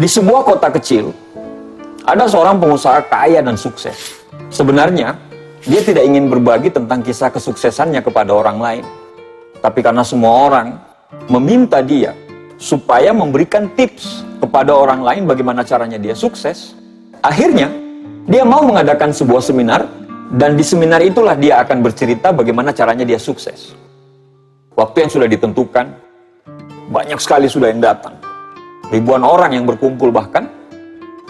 Di sebuah kota kecil, ada seorang pengusaha kaya dan sukses. Sebenarnya, dia tidak ingin berbagi tentang kisah kesuksesannya kepada orang lain. Tapi karena semua orang meminta dia supaya memberikan tips kepada orang lain bagaimana caranya dia sukses, akhirnya dia mau mengadakan sebuah seminar, dan di seminar itulah dia akan bercerita bagaimana caranya dia sukses. Waktu yang sudah ditentukan, banyak sekali sudah yang datang. Ribuan orang yang berkumpul, bahkan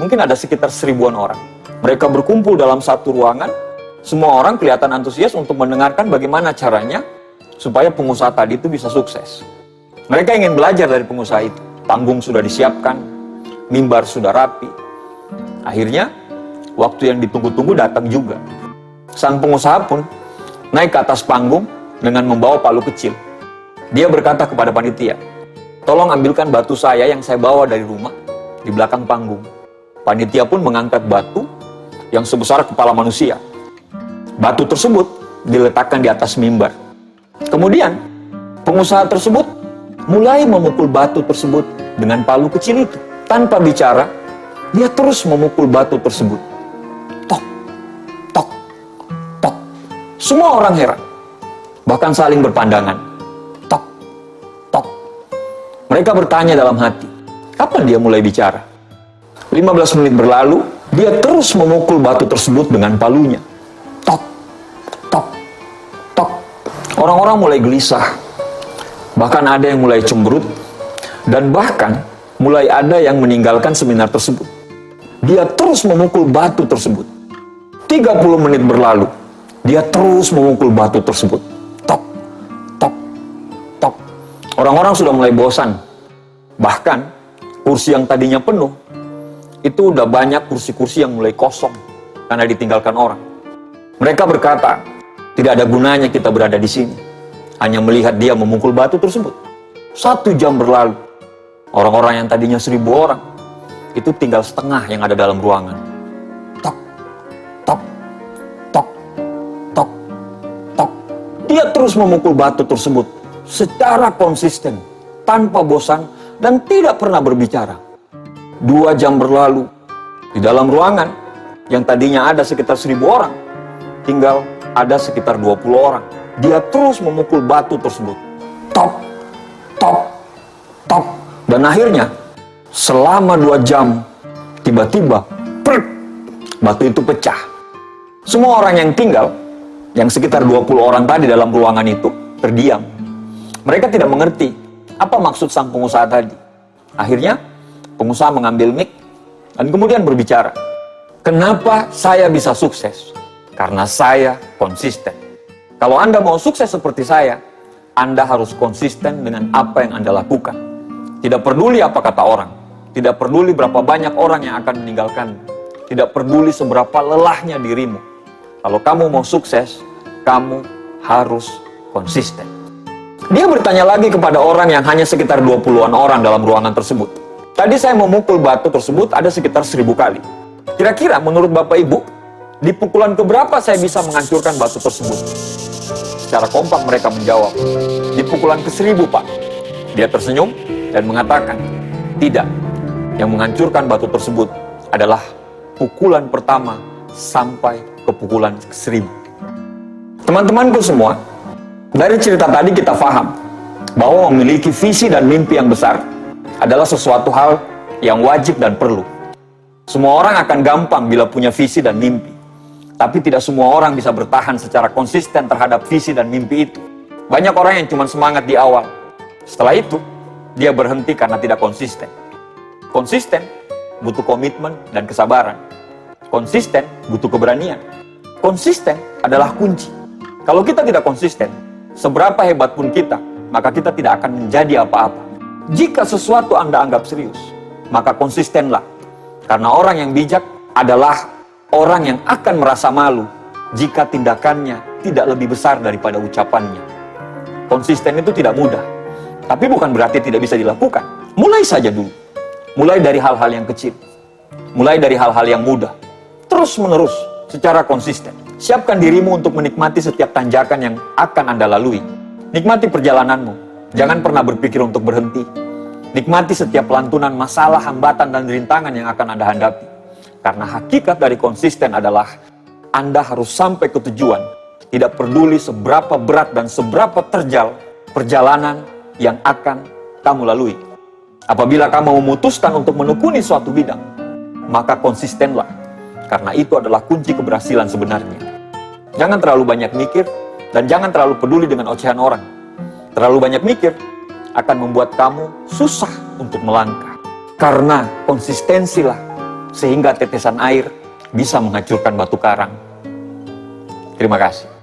mungkin ada sekitar 1000-an orang. Mereka berkumpul dalam satu ruangan. Semua orang kelihatan antusias untuk mendengarkan bagaimana caranya supaya pengusaha tadi itu bisa sukses. Mereka ingin belajar dari pengusaha itu. Panggung sudah disiapkan, mimbar sudah rapi. Akhirnya, waktu yang ditunggu-tunggu datang juga. Sang pengusaha pun naik ke atas panggung dengan membawa palu kecil. Dia berkata kepada panitia, "Tolong ambilkan batu saya yang saya bawa dari rumah di belakang panggung." Panitia pun mengangkat batu yang sebesar kepala manusia. Batu tersebut diletakkan di atas mimbar. Kemudian, pengusaha tersebut mulai memukul batu tersebut dengan palu kecil itu. Tanpa bicara, dia terus memukul batu tersebut. Tok, tok, tok. Semua orang heran, bahkan saling berpandangan. Tok, tok. Mereka bertanya dalam hati, kapan dia mulai bicara? 15 menit berlalu, dia terus memukul batu tersebut dengan palunya. Tok, tok, tok. Orang-orang mulai gelisah. Bahkan ada yang mulai cemberut. Dan bahkan mulai ada yang meninggalkan seminar tersebut. Dia terus memukul batu tersebut. 30 menit berlalu, dia terus memukul batu tersebut. Tok, tok, tok. Orang-orang sudah mulai bosan. Bahkan, kursi yang tadinya penuh, itu udah banyak kursi-kursi yang mulai kosong karena ditinggalkan orang. Mereka berkata, tidak ada gunanya kita berada di sini, hanya melihat dia memukul batu tersebut. 1 jam berlalu, orang-orang yang tadinya 1000 orang, itu tinggal setengah yang ada dalam ruangan. Tok, tok, tok, tok, tok. Dia terus memukul batu tersebut secara konsisten, tanpa bosan, dan tidak pernah berbicara. 2 jam berlalu, di dalam ruangan yang tadinya ada sekitar 1000 orang, tinggal ada sekitar 20 orang. Dia terus memukul batu tersebut. Tok, tok, tok. Dan akhirnya, selama 2 jam, tiba-tiba, batu itu pecah. Semua orang yang tinggal, yang sekitar 20 orang tadi dalam ruangan itu, terdiam. Mereka tidak mengerti apa maksud sang pengusaha tadi. Akhirnya, pengusaha mengambil mic dan kemudian berbicara. Kenapa saya bisa sukses? Karena saya konsisten. Kalau Anda mau sukses seperti saya, Anda harus konsisten dengan apa yang Anda lakukan. Tidak peduli apa kata orang. Tidak peduli berapa banyak orang yang akan meninggalkan. Tidak peduli seberapa lelahnya dirimu. Kalau kamu mau sukses, kamu harus konsisten. Dia bertanya lagi kepada orang yang hanya sekitar 20-an orang dalam ruangan tersebut. Tadi saya memukul batu tersebut ada sekitar 1000 kali. Kira-kira menurut Bapak Ibu, di pukulan keberapa saya bisa menghancurkan batu tersebut? Secara kompak mereka menjawab, di pukulan ke-1000, Pak. Dia tersenyum dan mengatakan, tidak. Yang menghancurkan batu tersebut adalah pukulan pertama sampai ke pukulan ke-1000. Teman-temanku semua, dari cerita tadi kita paham bahwa memiliki visi dan mimpi yang besar adalah sesuatu hal yang wajib dan perlu. Semua orang akan gampang bila punya visi dan mimpi. Tapi tidak semua orang bisa bertahan secara konsisten terhadap visi dan mimpi itu. Banyak orang yang cuma semangat di awal. Setelah itu, dia berhenti karena tidak konsisten. Konsisten butuh komitmen dan kesabaran. Konsisten butuh keberanian. Konsisten adalah kunci. Kalau kita tidak konsisten, seberapa hebat pun kita, maka kita tidak akan menjadi apa-apa. Jika sesuatu Anda anggap serius, maka konsistenlah. Karena orang yang bijak adalah orang yang akan merasa malu jika tindakannya tidak lebih besar daripada ucapannya. Konsisten itu tidak mudah, tapi bukan berarti tidak bisa dilakukan. Mulai saja dulu. Mulai dari hal-hal yang kecil. Mulai dari hal-hal yang mudah. Terus menerus, secara konsisten. Siapkan dirimu untuk menikmati setiap tanjakan yang akan Anda lalui. Nikmati perjalananmu. Jangan pernah berpikir untuk berhenti. Nikmati setiap lantunan masalah, hambatan, dan rintangan yang akan Anda hadapi. Karena hakikat dari konsisten adalah Anda harus sampai ke tujuan. Tidak peduli seberapa berat dan seberapa terjal perjalanan yang akan kamu lalui. Apabila kamu memutuskan untuk menekuni suatu bidang, maka konsistenlah. Karena itu adalah kunci keberhasilan sebenarnya. Jangan terlalu banyak mikir dan jangan terlalu peduli dengan ocehan orang. Terlalu banyak mikir akan membuat kamu susah untuk melangkah. Karena konsistensilah sehingga tetesan air bisa menghancurkan batu karang. Terima kasih.